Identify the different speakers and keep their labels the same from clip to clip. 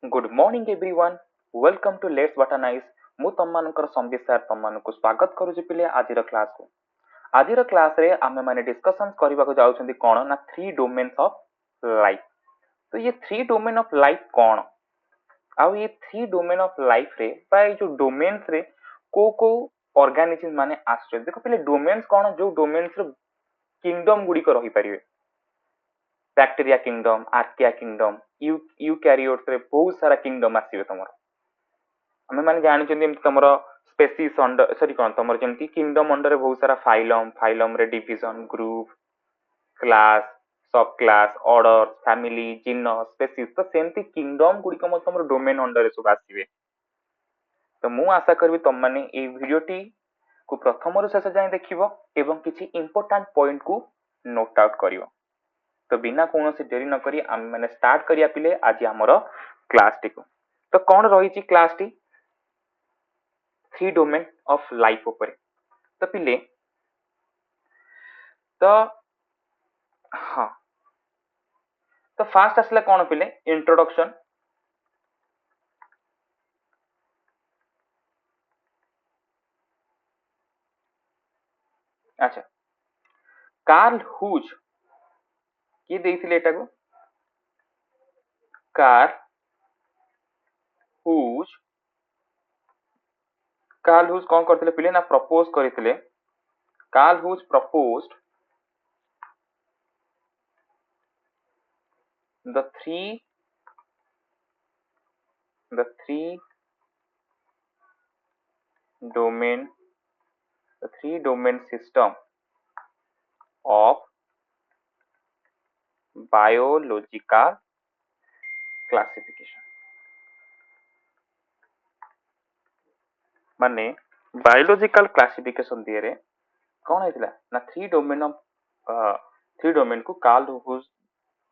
Speaker 1: Good morning everyone welcome to let's botanise मु तमମାନଙ୍କର Sambit sir तमମାନଙ୍କୁ स्वागत करूची पिले आजिर क्लास को आजिर क्लास रे आमे माने डिस्कशन करबा को जाउछंती कोन ना थ्री डोमेन्स ऑफ लाइफ। तो ये थ्री डोमेन ऑफ लाइफ कोन आ ये थ्री डोमेन ऑफ लाइफ रे बाय जो डोमेन्स रे को ऑर्गेनिज्म माने आश्रय देखो पिले डोमेन्स कोन जो डोमेन्स रे किंगडम गुडी को रही परिवे bacteria kingdom archaea kingdom eukaryotes रे बहुत सारा किंगडम आसीबे तमरो आमे माने जानछन एमति तमरो स्पेसीज अंडर सॉरी कोन तमरो जेमति किंगडम अंडर रे बहुत सारा फाइलम फाइलम रे division group class sub class order family genus species तो सेमति किंगडम गुडी को तमरो डोमेन अंडर रे सब आसीबे। तो मु आशा करबी तम माने ए वीडियोटी को प्रथम रु शेष जाए देखिबो एवं किछि इंपोर्टेंट पॉइंट को नोट आउट करिवो। तो बिना कौन डेरी न करी आम मैंने स्टार्ट करिया पिले आज आमर क्लास टी को। तो कौन रही class T three domain of life ऊपर। तो पिले तो हाँ तो फास्ट आसला कौन पिले इंट्रोडक्शन अच्छा कार्ल हुज किए देइथिले एटा को कार्ल हुज कार्ल हुज कौन करथिले पिले ना प्रपोज करथिले Carl Woese proposed the three domain the three domain system of biological classification माने बायोलॉजिकल क्लासिफिकेशन दिए कौन है ना थ्री डोमेन को कार्ल हुज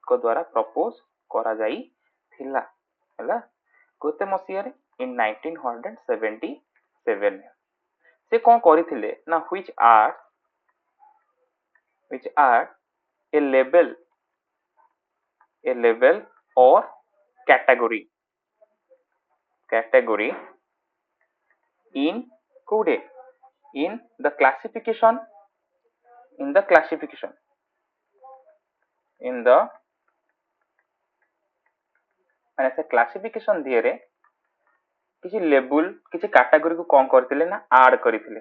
Speaker 1: को द्वारा प्रपोज करा जाई थिला हैला गोते मसिया रे इन 1977 से कौन करिथिले ना which are a label or category in code in the classification in the माने से क्लासिफिकेशन दिए रे किसी लेबल किसी कैटेगरी को कौन करथिले ना ऐड करथिले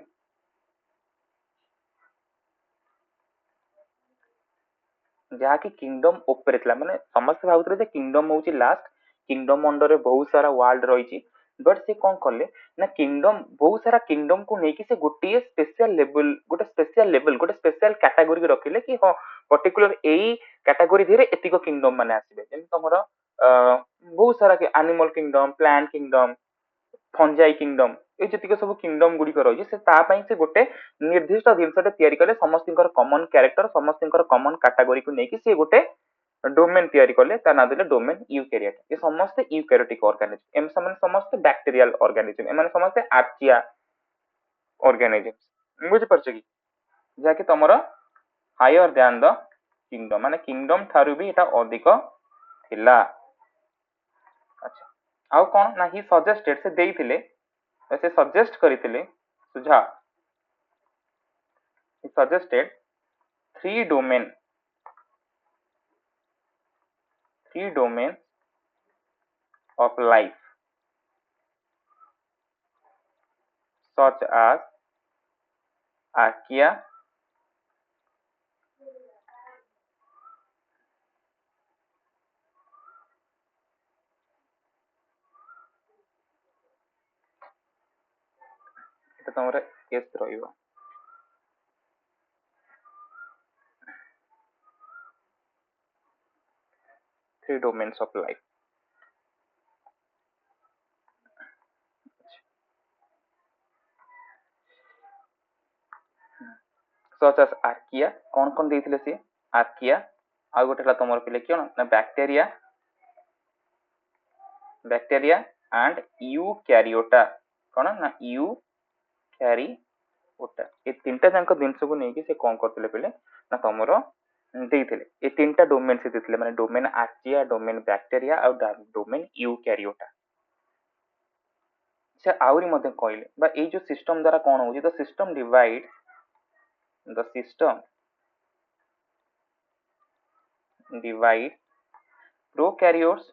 Speaker 1: जहा कि किंगडम ऊपर थिला माने समस्त भाबुतरे जे किंगडम होउची लास्ट किंगडम अंडर रे बहुत सारा वर्ल्ड रहिची बट से कौन करले ना किंगडम बहुत सारा किंगडम को नेकी से गोटे स्पेशल लेवल गोटे स्पेशल कैटेगरी को रखिले कि हां पर्टिकुलर एई कैटेगरी धीरे एतिको किंगडम माने आसीबे जेम तमरो बहुत सारा animal kingdom plant kingdom fungi kingdom ये जतिक सब किंगडम गुडी रही से से गोटे निर्दिष्ट जिनसटे तैयारी कले समस्तर कमन क्यारेक्टर समस्तर कमन कैटेगरी को लेकिन से गोटे डोमेन तैयारी कले ता ना देले डोमेन यूकैरियोट ये समस्त यूकैरियोटिक ऑर्गेनिज्म एम समस्त बैक्टीरियल ऑर्गेनिज्म एम समस्त आर्चिया ऑर्गेनिज्म बुझी परछ कि जाके तमरो हायर दैन द किंगडम माने किंगडम थारु भी एटा अधिक थिला। अच्छा आउ कौन ना ही सजेस्टेड से देइथिले से सजेस्ट करथिले सुझाव he suggested three domains of life such as archaea এটা তোমার case রহিব three domains of life such as archaea कौन कौन देइथिले से archaea आ गोटे हला तमर पिले कियो ना बैक्टीरिया एंड यूकैरियोटा कौन ना यूकैरियोटा ये तीनटा जानक जिनस को नेकी से कौन करथिले पिले ना तमरो ଦେଇଥିଲେ ଏ तीनटा डोमेन से ଦେଇଥିଲେ माने डोमेन आर्चिया डोमेन बैक्टीरिया और डोमेन यूकैरियोटा से आउरी मध्य कहले बा ए जो सिस्टम द्वारा कोन होची the system divide the system divide prokaryotes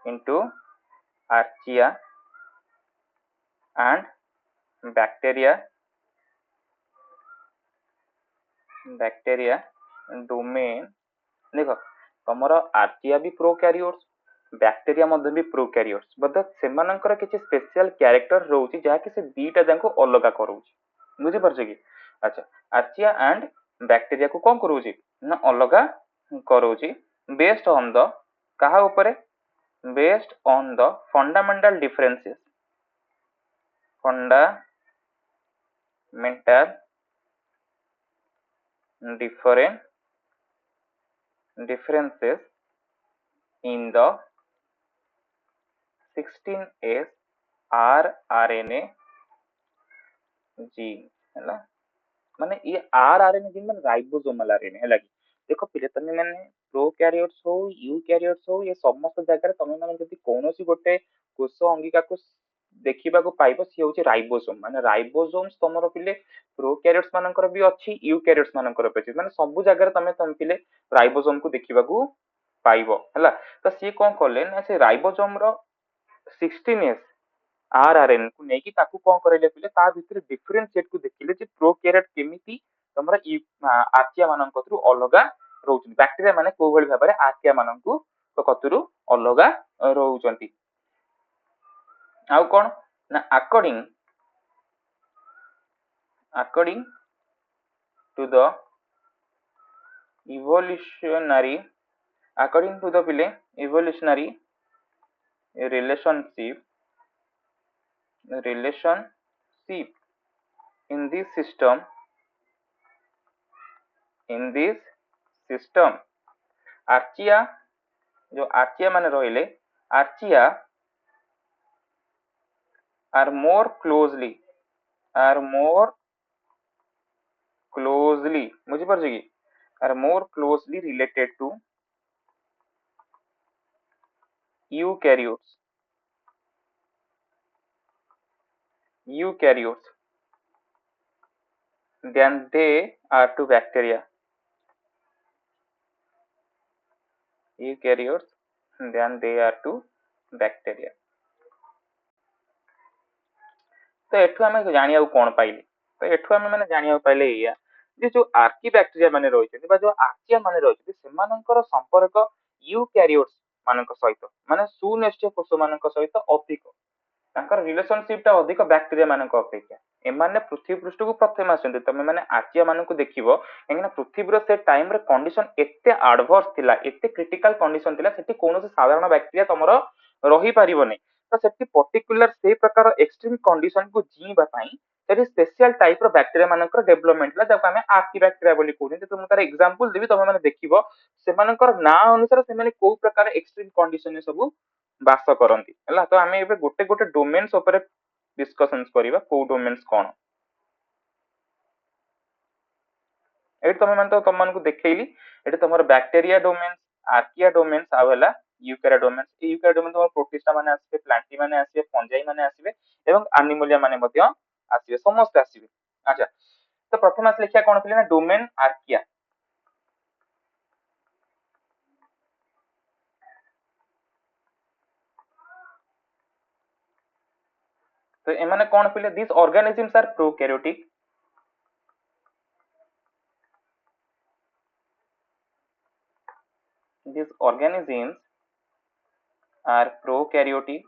Speaker 1: into archaea and bacteria domain देख तुमर आर्चिया भी प्रोकैरियोट्स बैक्टीरिया मध्य भी प्रोकैरियोट्स बट सेमानंकर किछि स्पेशल कैरेक्टर रहउची जहा कि से दीटा जांको अलगा करउची बुझि परछ कि अच्छा आर्चिया एंड बैक्टीरिया को कोन करउची ना अलगा करउची बेस्ड ऑन द कहा ऊपर based on the fundamental differences in the 16S rRNA gene है माने ये rRNA जीन माने राइबोसोमल आरएनए है लगी देखो पिले तमे माने प्रोकैरियोट्स हो यूकैरियोट्स हो ये समस्त जगह तमे माने जदि कोनोसी गोटे कोष अंगिका को देखिबा को पाइबो सी होची राइबोसोम माने राइबोसोम्स तमरो पिले प्रोकैरियोट्स मानकर भी अछि यूकैरियोट्स मानकर भी अछि माने सब जगह तमे पिले राइबोसोम को देखिबा को पाइबो हला तो सी कोन करले ना से राइबोसोम रो 16S आरआरएन को नेकी ताकू कोन करले पिले ता भितर डिफरेंशिएट को देखिले जे प्रोकैरियोट केमिति तमरा आर्चिया मानन कतरु अलगा रहउछन बैक्टीरिया माने को भली भाबरे आर्चिया मानन को कतरु अलगा रहउछंती आउ कोन ना according to the evolutionary relationship in this system Archaea जो आर्चिया माने रहिले आर्चिया are more closely मुझे पर जगी are more closely related to eukaryotes than they are to bacteria तो एठु आमे जानिया कोन पाइले तो एठु आमे माने जानिया पाइले एया जे जो आर्की बैक्टीरिया माने रहिछथि बा जो आर्चिया माने रहिछथि सेमानंकर संपर्क यूकैरियोट्स मानक सहित माने सुनिश्चय कोष मानक सहित अधिक तांकर रिलेशनशिप ता अधिक बैक्टीरिया मानक अपेक्षा एमाने पृथ्वी पृष्ठ को प्रथम आसंते तमे माने आर्चिया मानक देखिबो एना पृथ्वी रो से टाइम रे कंडीशन एते एडवर्स थिला एते क्रिटिकल कंडीशन थिला सेठी कोनोसी साधारण बैक्टीरिया तमरो रही परिबोनी तो सेठी पर्टिकुलर से प्रकार एक्सट्रीम कंडीशन को जीवा पई सेठी स्पेशल टाइप रो बैक्टीरिया मानकर डेवलपमेंट ला जब हमें आर्की बैक्टीरिया बोली कहू तो तार एग्जांपल देबी तमे माने देखिबो सेमानकर ना अनुसार से माने को प्रकार एक्सट्रीम कंडीशन में सब बास करती है तो आम ए गोटे गोटे डोमेन्स डिस्कशन करवा को डोमेन्स कौन ये तुम मान तो तुम देखली ये तुम बैक्टीरिया डोमेन्स आर्किया डोमेन्स आउला यूकैरिया डोमेन्स यूकैरिया डोमेन तुम प्रोटिस्टा माने आसीबे प्लांटी माने आसीबे फंजाई माने आसीबे एवं एनिमलिया माने मध्य आसीबे समस्त आसीबे अच्छा तो प्रथम आस लिखिया कोन पिले ना डोमेन आर्किया तो एमाने कोन पिले this organisms are prokaryotic these organisms are prokaryotic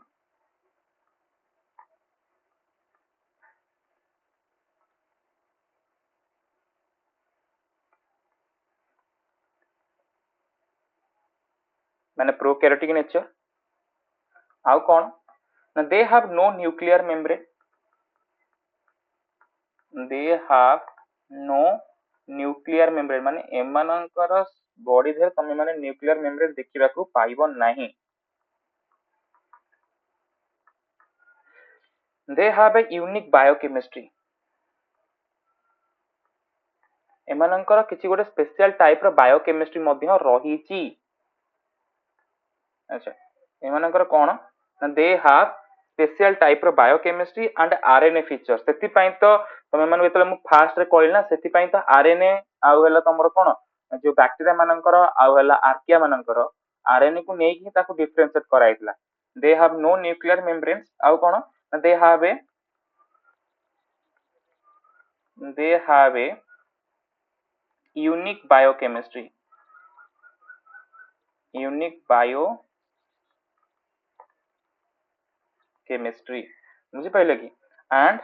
Speaker 1: माने प्रोकैरियोटिक नेचर आउ कौन ना they have no nuclear membrane माने एमानकर बॉडी देह तमे माने न्यूक्लियर मेम्ब्रेन देखिबा को पाइबो नाही they have a unique biochemistry एमानंकर किसी गोटे स्पेशल टाइप रो बायोकेमिस्ट्री मध्य रही। अच्छा एमानंकर कोन ना दे हैव स्पेशल टाइप रो बायोकेमिस्ट्री एंड आरएनए फीचर्स सेति पई तो तमे मन बेतले मु फास्ट रे कहली ना सेति पई तो आरएनए आउ हला तमरो कोन जो बैक्टीरिया मानंकर आउ हला आर्किया मानंकर आरएनए को नै कि ताको डिफरेंशिएट कराइतला। They have no nuclear membranes आउ कोन they have a unique biochemistry unique biochemistry बुझी पाइले कि एंड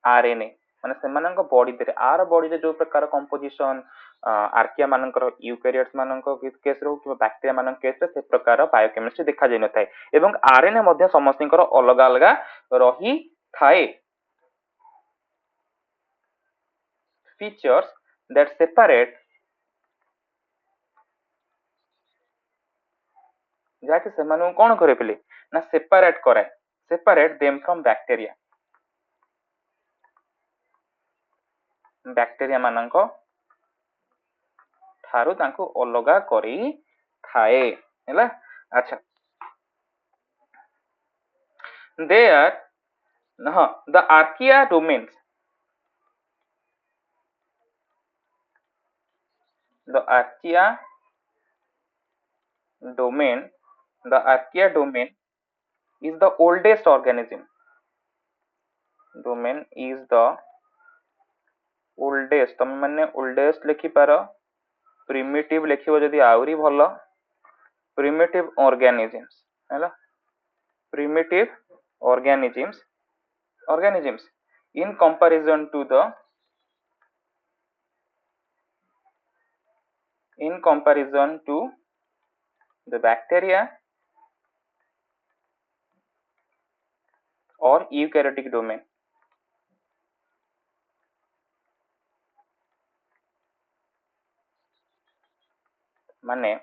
Speaker 1: आरएनए माने सेमानक बॉडी दे आर बॉडी रे जो प्रकार कंपोजिशन आर्किया मानकर यूकैरियोट्स मानक केस रो कि बैक्टीरिया मानक केस रे से प्रकार बायोकेमिस्ट्री देखा जाय न थाए एवं आरएनए मध्ये समस्तनकर अलग अलग रही थाए फीचर्स दैट सेपरेट जाके सेमानु कोन करे पिले ना सेपरेट देम फ्रॉम बैक्टीरिया मानक ठारू तांको अलगा करी थाए हैला। अच्छा देयर हाँ the archaea domains the archaea domain is the oldest organism domain is the oldest तुम माने oldest लिखि पारो primitive लिखिबो जदी आउरी भलो primitive organisms हैला primitive organisms in comparison to the bacteria or eukaryotic domain माने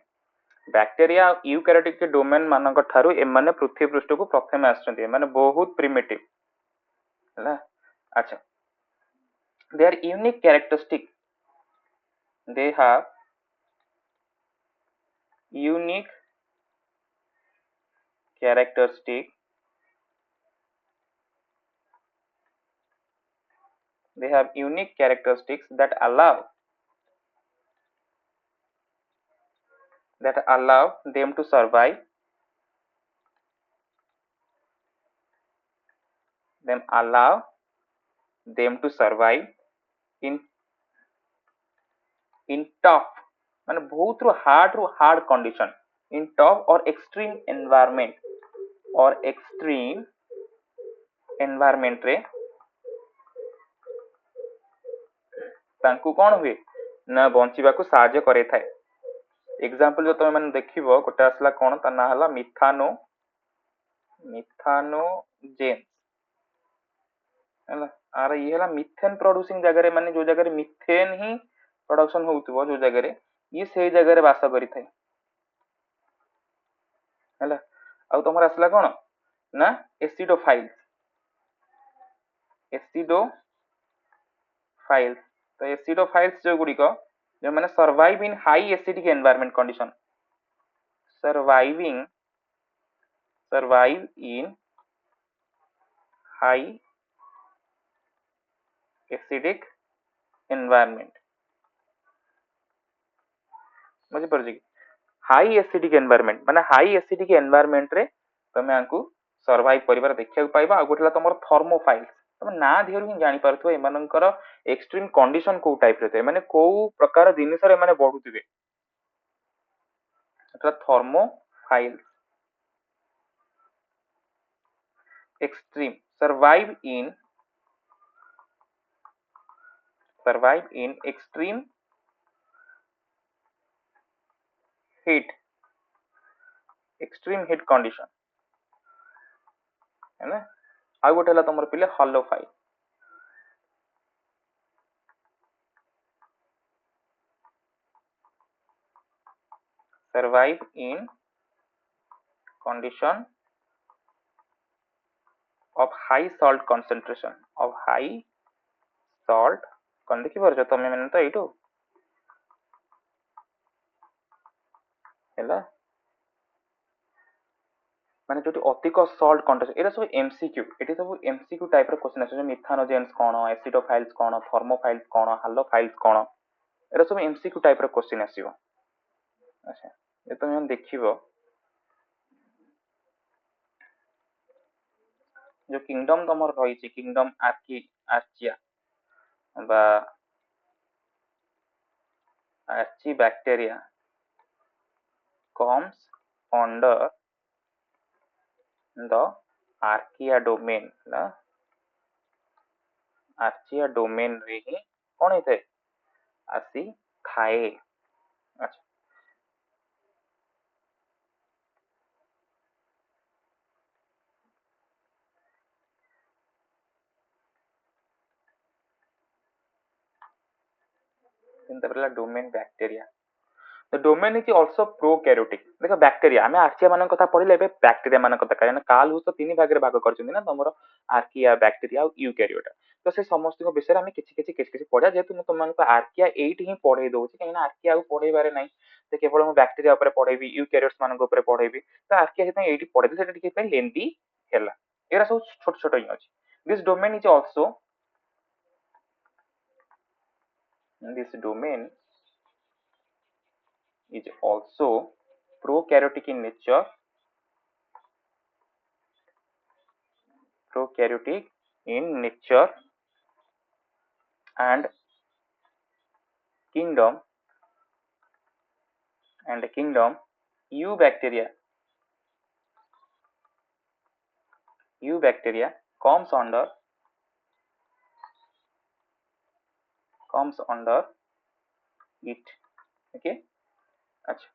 Speaker 1: बैक्टीरिया यूकैरियोटिक डोमेन मानक ठारू एमाने पृथ्वी पृष्ठ को प्रथम आछंती माने बहुत प्रिमिटिव हैला। अच्छा they are unique characteristic they have unique characteristic that allow them to survive in tough माने बहुत रू हार्ड कंडीशन इन टफ और एक्सट्रीम एनवायरनमेंट रे तांकु कोन हुए ना बंचिबा को सहायता करे थाए। एग्जांपल जो तमे माने देखिबो गोटे आसला कोन ता ना हला मिथानोजेन हला आर ये हला मिथेन प्रोड्यूसिंग जगह रे माने जो जगह रे मिथेन ही प्रोडक्शन होउतबो जो जगह रे ये से जगह रे वास करि थाए हला। आ तमर आसला कोन ना एसिडोफाइल्स तो एसिडोफाइल्स जो गुडी को जो माने survive in high acidic environment condition survive in high acidic environment बुझी परजी हाई एसिडिक एनवायरनमेंट माने हाई एसिडिक एनवायरनमेंट रे तमे आंकु सर्वाइव करिवार देखिया पाइबा। आ गोटला तमर थर्मोफाइल्स तमे ना धियरु ही जानि परथो एमानंकर एक्सट्रीम कंडीशन को टाइप रे माने को प्रकार जिनिस रे माने बढुतिबे एटा thermophiles extreme survive in extreme heat condition है ना। आ गोटे हला तमर पिले हॉलोफाइल survive in condition of high salt concentration of high salt कौन देखि परछ तमे माने तो एइटो हैला माने जो अधिक सल्ट कंटेंट एरा सब एमसीक्यू एटी सब एमसीक्यू टाइप रो क्वेश्चन आछे मिथानोजेन्स कोन एसिडोफाइल्स कोन थर्मोफाइल्स कोन हालोफाइल्स कोन एरा सब एमसीक्यू टाइप रो क्वेश्चन आसीबो अच्छा ये तो हम देखिबो जो किंगडम तमर रही किंगडम आर्चिया बा archaebacteria comes under the archaea domain ना आर्चिया डोमेन रे ही कौन होते आसी खाए अच्छा चिंता पड़ला domain bacteria The domain is also prokaryotic देखो बैक्टीरिया आमे आर्चिया मान कथा पढिले बे बैक्टीरिया मान कथा कारण काल हुस तीन भाग रे भाग करछन ना तमरो आर्किया बैक्टीरिया और यूकैरियोटा तो से समस्त को विषय आमे किछि पढा जेतु म तुम को आर्किया 8 ही पढै दोछि काहे ना आर्किया को पढै बारे नै तो केवल हम बैक्टीरिया ऊपर पढैबी यूकैरियोट्स मान को ऊपर पढैबी तो आर्किया से 8 पढै सेटा टिके पे लेंथी हैला एरा सब छोट छोट ही अछि this domain is also prokaryotic in nature prokaryotic in nature and kingdom eubacteria eubacteria comes under it okay अच्छा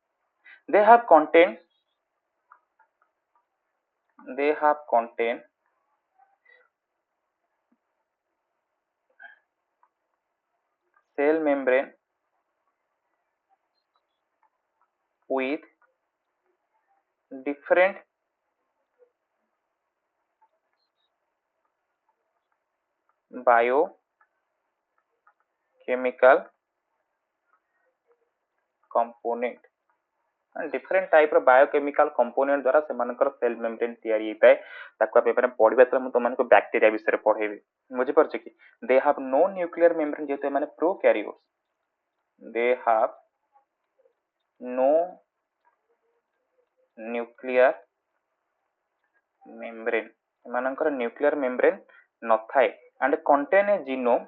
Speaker 1: they have contain cell membrane with different biochemical component and different type of biochemical component द्वारा सेमानकर cell membrane तयारी होता है ताको पे पढिबा त हम तुमन को बैक्टीरिया विषय पढेबी बुझि परछ कि they have no nuclear membrane जेते माने prokaryotes they have no nuclear membrane एमानकर न्यूक्लियर मेम्ब्रेन न थाए and contain a genome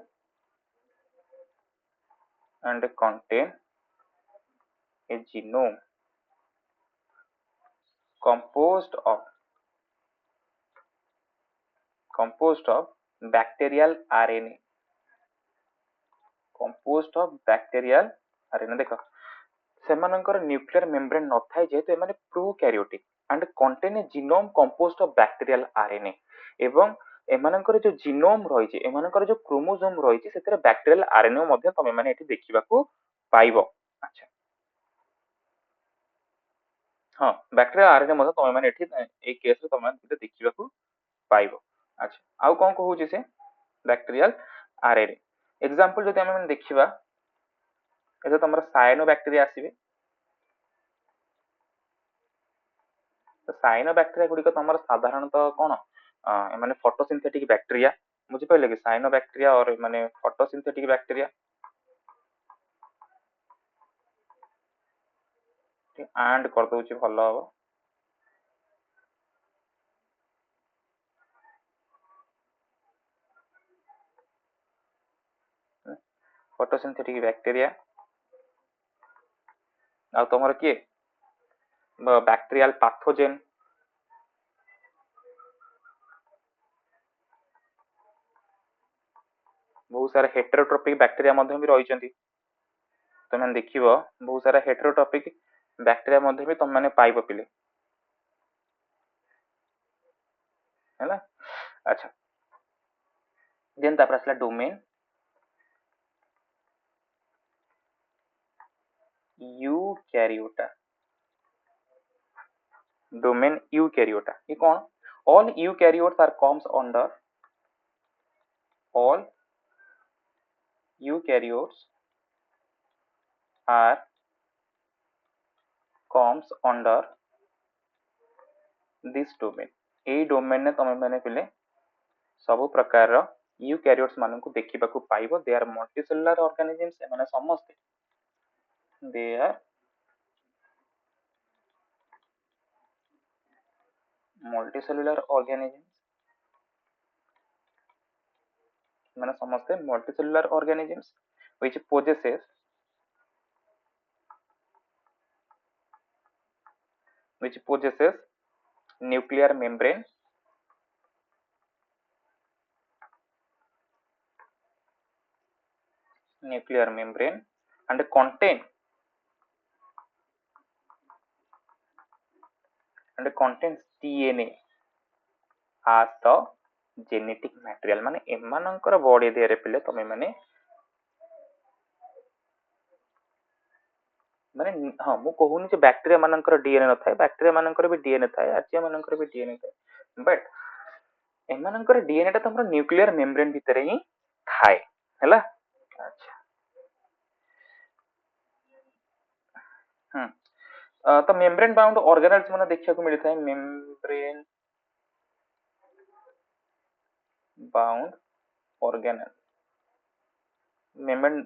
Speaker 1: composed of bacterial RNA देखो सेमानकर न्यूक्लियर मेम्ब्रेन न थाए जेहेतु एमाने prokaryotic and contain a genome composed of bacterial RNA एवं एमानकर जो जीनोम रही एमानकर जो क्रोमोसोम रही सेतरे बैक्टीरियल आरएनए मध्ये तमे माने एठी देखिबाकू पाइबो अच्छा हां बैक्टीरियल आरएनए मध्ये तमे माने एठी ए केस रे तमे माने देखिबाकू पाइबो अच्छा आउ कोन कहूची से बैक्टीरियल आरएनए एग्जांपल जदि हम देखिबा एटा तमरा साइनो बैक्टीरिया आसीबे तो साइनो बैक्टीरिया गुडी को तमरा साधारणतः कोन माने फोटोसिंथेटिक बैक्टीरिया बुझि पइले कि साइनो बैक्टीरिया और माने फोटोसिंथेटिक बैक्टीरिया एंड कर दोछि भलो हो फोटोसिंथेटिक बैक्टीरिया आ तमर के बैक्टीरियल पैथोजेन बहुत सारा हेटेरोट्रोपिक बैक्टीरिया मध्ये भी रही छथि तमे देखिबो बहुत सारा हेटेरोट्रोपिक बैक्टीरिया मध्ये भी तम माने पाइबो पिले हैला अच्छा देन तापर असला डोमेन यूकैरियोटा ये कौन all eukaryotes are comes under all eukaryotes are comes under this domain एई डोमेन ने तमे माने पिले सब प्रकार यूकैरियोट्स मानकु देखिबाकू पाइबो दे आर मल्टीसेलुलर ऑर्गेनिजम्स एमाने समस्त दे आर मल्टीसेलुलर ऑर्गेनिजम्स माने समस्त multicellular organisms which possesses nuclear membrane and contains DNA as the genetic material माने एमानंकर बॉडी देरे पिले तमे माने माने हाँ मु कहूनी जे बैक्टीरिया मानंकर डीएनए न थाए बैक्टीरिया मानंकर भी डीएनए थाए आर्चिया मानंकर भी डीएनए थाए बट एमानंकर डीएनए टा तमरो न्यूक्लियर मेम्ब्रेन भितरे ही थाए हैला अच्छा तो मेम्ब्रेन बाउंड ऑर्गेनेल्स माने देखिया को मिली थाए membrane bound organelles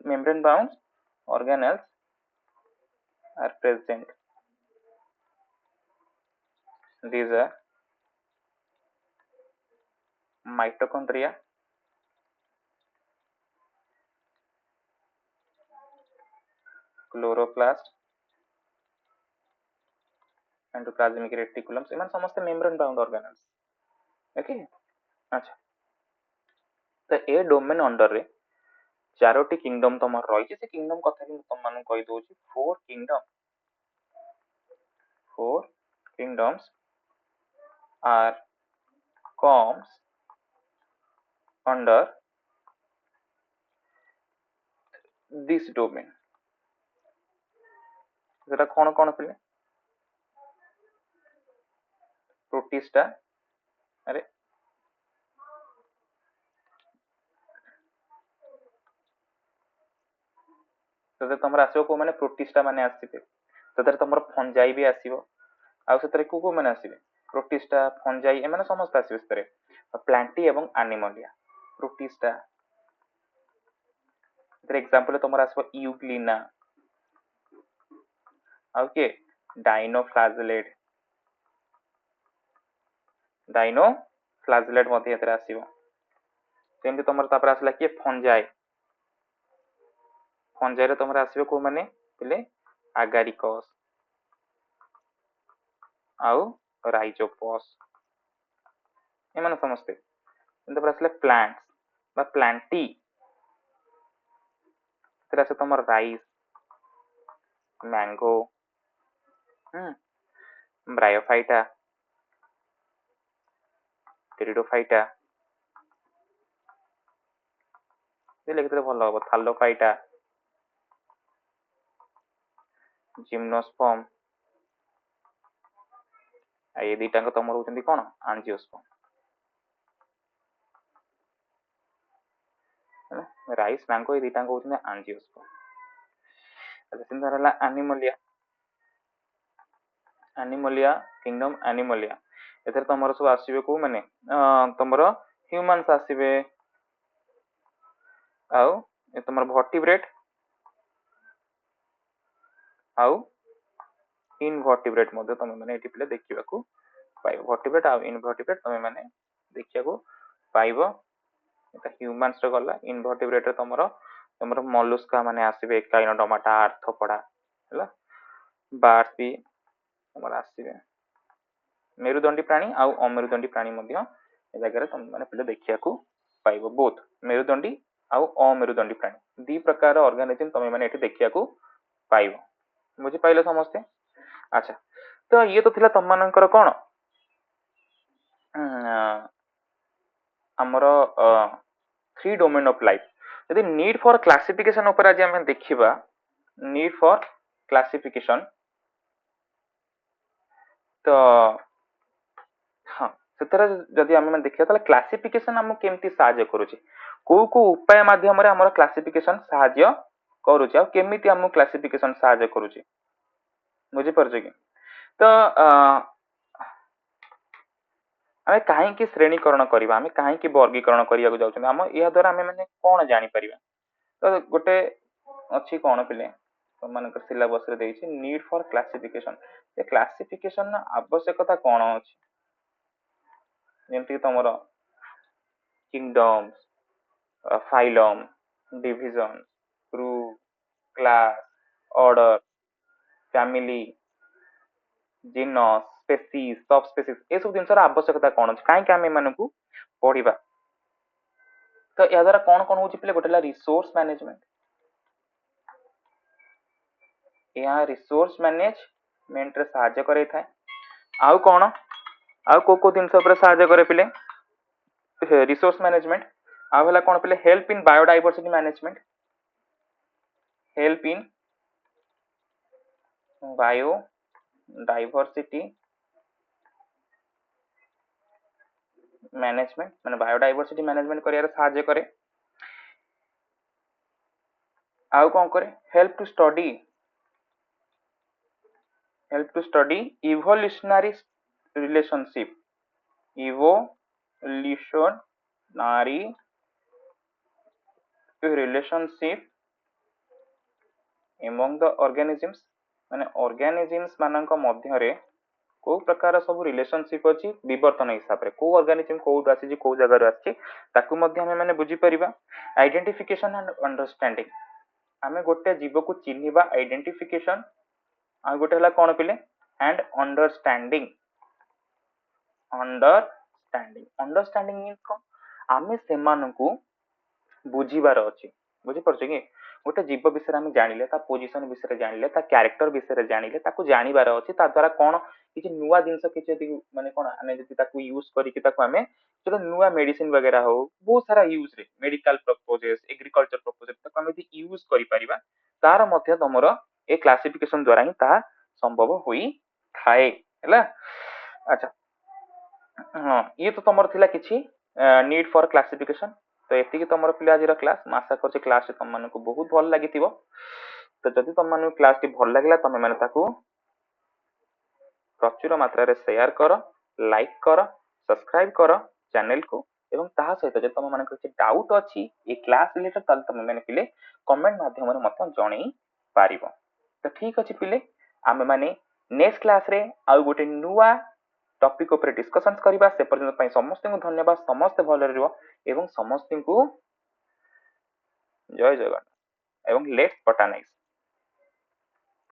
Speaker 1: membrane bound organelles are present. These are mitochondria, chloroplast, endoplasmic reticulum एमान समस्त membrane bound organelles. ओके अच्छा तो ए डोमेन अंडर रे चारोटी किंगडम तमर रही से किंगडम कथा कि तुम मानु कहि दोची four kingdoms are comes under this domain जेटा कोन कोन पिले प्रोटिस्टा अरे तो तुम आसो को माने प्रोटिस्टा माने आसीबे तो तुम फंजाई भी आसीबो आ सेतरे को माने आसीबे प्रोटिस्टा फंजाई ए माने समस्त आसीबे सेतरे प्लांटी एवं एनिमलिया प्रोटिस्टा फॉर एग्जांपल तुम आसबो यूग्लिना ओके डाइनोफ्लाजेलेट मध्ये एतरे आसीबो सेमति तुम तापर आसला कि फंजाई फंजाई रे तुम आसीबो को माने पिले एगारिकस आउ राइजोपस ए माने समस्ते तापर आसले प्लांट्स बा प्लांटी तेरा से तुम राइस मैंगो ब्रायोफाइटा टेरिडोफाइटा ये लिखते भल हम थालोफाइटा जिम्नोस्पर्म ये दुईटा तुम होती कौन एंजियोस्पर्म राइस मैंगो ये दुईटा होती एंजियोस्पर्म अच्छा सिंधा रहला एनिमलिया एनिमलिया किंगडम एनिमलिया एथरे तमरो सब आसीबे को माने तमरो ह्यूमंस आसीबे आउ ए तमरो वर्टिब्रेट आउ इनवर्टिब्रेट मध्ये तमे माने एठी पिले देखिबा को पाइबो वर्टिब्रेट आउ इनवर्टिब्रेट तमे माने देखिया को पाइबो एटा ह्यूमंस रे गला इनवर्टिब्रेट रे तमरो तमरो मोलस्का माने आसीबे काइनोडोमाटा आर्थ्रोपोडा हैला बार्स भी तमरो आसीबे मेरुदंडी प्राणी आउ अमेरुदंडी प्राणी मध्ये ए जगह तुम माने पिले देखिया को पाइबो बोथ मेरुदंडी आउ अमेरुदंडी प्राणी दी प्रकार ऑर्गेनिज्म तुम माने एठी देखिया को पाइबो बुझी पाइले समस्ते अच्छा तो ये तो थिला तम मानकर कोन हमर थ्री डोमेन ऑफ लाइफ यदि नीड फॉर क्लासिफिकेशन ऊपर आज हम देखिबा नीड फॉर क्लासिफिकेशन तो हाँ ସେଥିରେ ଯଦି ଆମେ ଦେଖିବା ତାହେଲେ କ୍लासिफिकेशन ଆମକୁ केमती साहाय्य करूची को उपाय माध्यम रे हमर क्लासिफिकेशन साहाय्य करूची आ केमिति हमु क्लासिफिकेशन साहाय्य करूची बुझी परछे कि तो आमे काहे कि श्रेणीकरण करबा आमे काहे कि वर्गीकरण करिया को जाउछन हम या द्वारा आमे माने कोन जानि परिबा तो गोटे अछि कोन पिले तो मानकर सिलेबस रे देछि नीड फॉर क्लासिफिकेशन ए क्लासिफिकेशन आवश्यकता कोन अछि जेमति तमरो kingdoms phylum division group class order family genus species sub species ए सब जिनसर आवश्यकता कोन अछि काहे कि आमे मानकु पढिबा तो या द्वारा कोन कोन होछि पिले गोटेला रिसोर्स मैनेजमेंट या रिसोर्स मैनेजमेंट रे सहायता करे थाए आउ कोन आउ को जिनस ऊपर सहायता करे पिले रिसोर्स मैनेजमेंट आउ हला कोन पिले help in biodiversity management help in biodiversity management माने बायोडायवर्सिटी मैनेजमेंट करिया सहायता करे आउ कोन करे help to study evolutionary relationship evolutionary relationship among the organisms माने ऑर्गेनिजम्स मानक मध्य रे को प्रकार सब रिलेशनशिप अछि विवर्तन हिसाब रे को ऑर्गेनिजम कोड आसी को जगह आसी ताकू मध्य हम माने बुझी परिबा आइडेंटिफिकेशन एंड अंडरस्टैंडिंग आमे गोटे जीव को चिन्हिबा आइडेंटिफिकेशन आ गोटे हला कोन पिले एंड अंडरस्टैंडिंग अंडरस्टैंडिंग मींस कोन आमे सेमानकू बुझीबार अछि बुझी परछे कि गोटे जीव विषय आमे जानिले ता पोजीशन विषय जानिले ता कैरेक्टर विषय जानिले ताकू जानिबार अछि ता द्वारा कोन किछि नुवा जिंस किछि माने कोन आमे जति ताकू यूज करी कि ताकू आमे जो नुवा मेडिसिन वगैरह हो बहुत सारा यूज रे मेडिकल पर्पसेस एग्रीकल्चर पर्पसेस ताकू आमे जति यूज करि परिबा तार मध्य तमरो ए क्लासिफिकेशन द्वारा ही ता संभव होई थाए हैला अच्छा हाँ ये तो तमर थिला किछि नीड फॉर क्लासिफिकेशन तो एतिकी तमर पिला आज क्लास आशा करछि क्लास तुम मानक बहुत भल लागिथिबो तो जदि तुम मानक क्लास टी भल लागला तमे माने ताकू प्रचुर मात्रा रे शेयर करो लाइक करो सब्सक्राइब करो चैनल को एवं ताहा सहित जे तुम मानक किछि डाउट अछि ए क्लास रिलेटेड तल तुम माने पिले कमेंट माध्यम रे मत जणै पारिबो तो ठीक अछि पिले आमे माने नेक्स्ट क्लास रे आ गोटे नुवा टॉपिक ऊपर डिस्कशन करबा से पर्यंत पई समस्त को धन्यवाद समस्त भल रहबो एवं समस्त को जय जगन्नाथ एवं लेट्स बटानाइज।